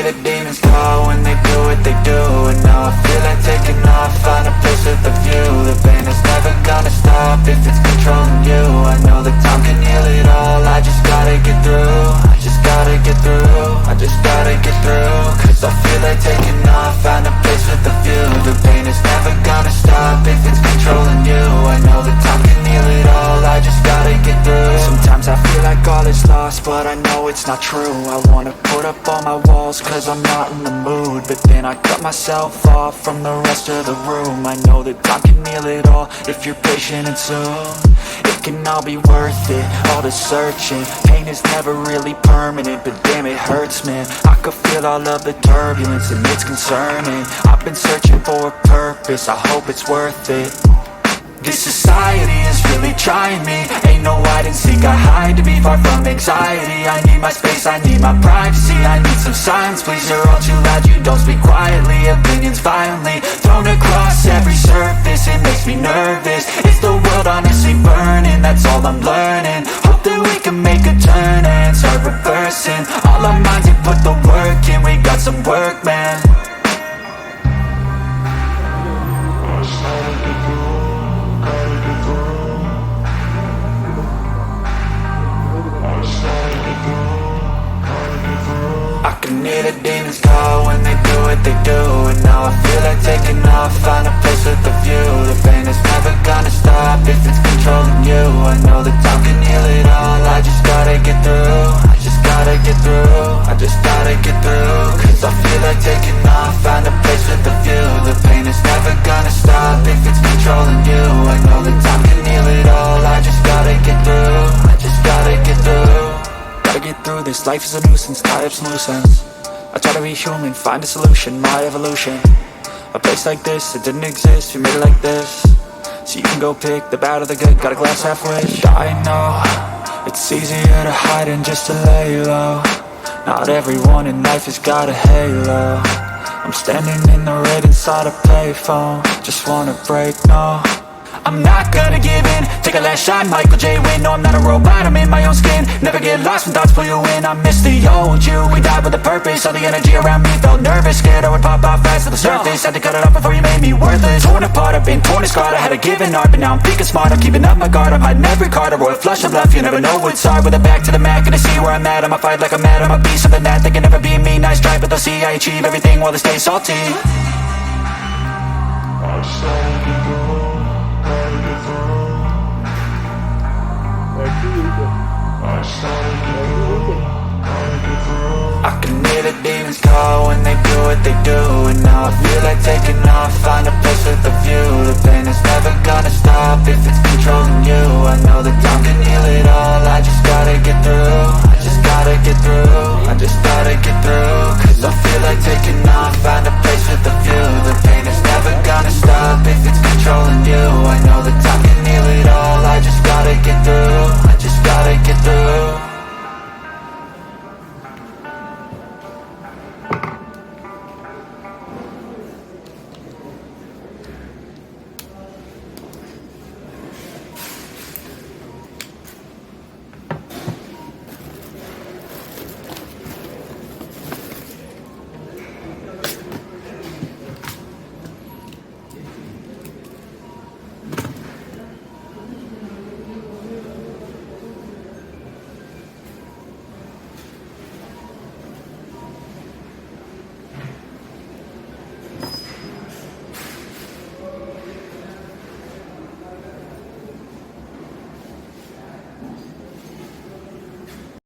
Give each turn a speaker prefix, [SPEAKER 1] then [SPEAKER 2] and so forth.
[SPEAKER 1] the demons call when they do what they do. And now I feel like taking off, find a place with a view. The pain is never gonna stop if it's controlling you. I know that time can heal it all, I just gotta get through. I just gotta get through, I just gotta get through. Cause I feel like taking off, find a place with a view. The pain is never gonna stop if it's controlling you. I know that time can heal it all, I just gotta get through. Sometimes I feel like all is lost, but I know it's not true. I wanna put up all my walls cause I'm not in the mood, but then I cut myself off from the rest of the room. I know that time can heal it all if you're patient, and soon it can all be worth it, all the searching. Pain is never really permanent, but damn it hurts, man. I could feel all of the turbulence and it's concerning. I've been searching for a purpose, I hope it's worth it. This society is really trying me. Ain't no hide and seek, I hide to be far from anxiety. I need my space, I need my privacy. I need some silence, please, you're all too loud. You don't speak quietly, opinions violently thrown across every surface. It makes me nervous, is the world honestly burning? That's all I'm learning. Hope that we can make a turn and start reversing all our minds and put the work in. We got some work, man. I can hear the demons call when they do what they do. And now I feel like taking off, find a place with a view. The pain is never gonna stop if it's controlling you. I know that time can heal it all, I just gotta get through. I just gotta get through, I just gotta get through. Cause I feel like taking off, find a place with a view. The pain is never gonna stop if it's controlling you. I know that time can heal it all, I just gotta get through. I just gotta get through. Gotta get through this, life is a nuisance, tie up some loose ends. I try to be human, find a solution, my evolution. A place like this, it didn't exist, we made it like this. So you can go pick the bad or the good, got a glass halfway. I know, it's easier to hide than just to lay low. Not everyone in life has got a halo. I'm standing in the red inside a payphone, just wanna break, no. I'm not gonna give in, take a last shot, Michael J. Win. No, I'm not a robot, I'm in my own skin. Never get lost when thoughts pull you in. I miss the old you, we died with a purpose. All the energy around me felt nervous, scared I would pop off fast to the surface. Had to cut it off before you made me worthless. Torn apart, I've been torn and scarred. I had a given art, but now I'm thinking smart. I'm keeping up my guard, I'm hiding every card. A royal flush of bluff, you never know what's hard. With a back to the mat, gonna see where I'm at. I'ma fight like I'm mad, I'm a beast of the net. They can never be me, nice try, but they'll see I achieve everything while they stay salty. I can hear the demons call when they do what they do. And now I feel like taking off, find a place with a view. The pain is never gonna stop if it's controlling you. I know that time can heal it all, I just gotta get through. I just gotta get through, I just gotta get through. Cause I feel like taking off,